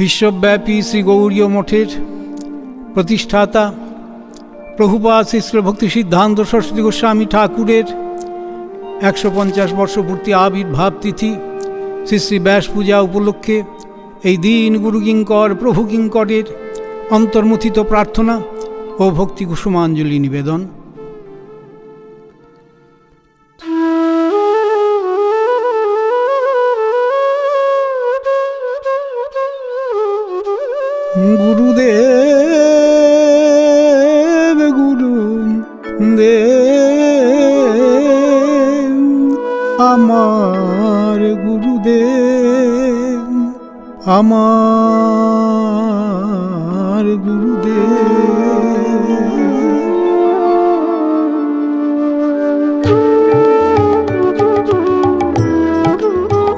বিশ্বব্যাপী শ্রী গৌড়ীয় মঠের প্রতিষ্ঠাতা প্রভুপাদ শ্রী ভক্তি সিদ্ধান্ত সরস্বতী গোস্বামী ঠাকুরের 150 বর্ষপূর্তি আবির্ভাব তিথি শ্রী শ্রী ব্যাস পূজা উপলক্ষে এই দিন গুরু কিঙ্কর প্রভু কিঙ্করের অন্তর্মুথিত প্রার্থনা ও ভক্তি কুসুমাঞ্জলি নিবেদন। গুরুদেব গুরুদেব আমার গুরুদেব, আমার গুরুদেব।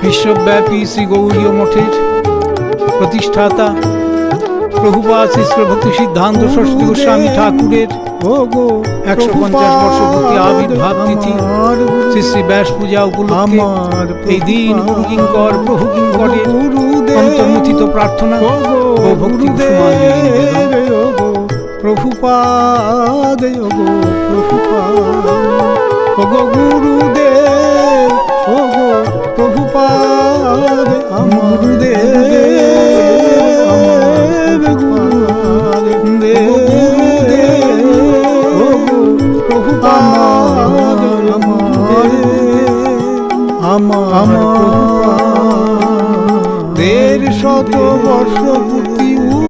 বিশ্বব্যাপী শ্রী গৌড়ীয় মঠের প্রতিষ্ঠাতা প্রভুপাদ শ্রী ভক্তি সিদ্ধান্ত সরস্বতী গোস্বামী ঠাকুরের 150 বর্ষপূর্তি আবির্ভাব তিথি শ্রী শ্রী ব্যাস পূজা উপলক্ষে এই দিন গুরু কিঙ্কর প্রভু কিঙ্করের অন্তর্মুথিত প্রার্থনা ও ভক্তি কুসুমাঞ্জলি নিবেদন। প্রভুপাদ গুরুদেব প্রভুপাদ আমার গুরুদেব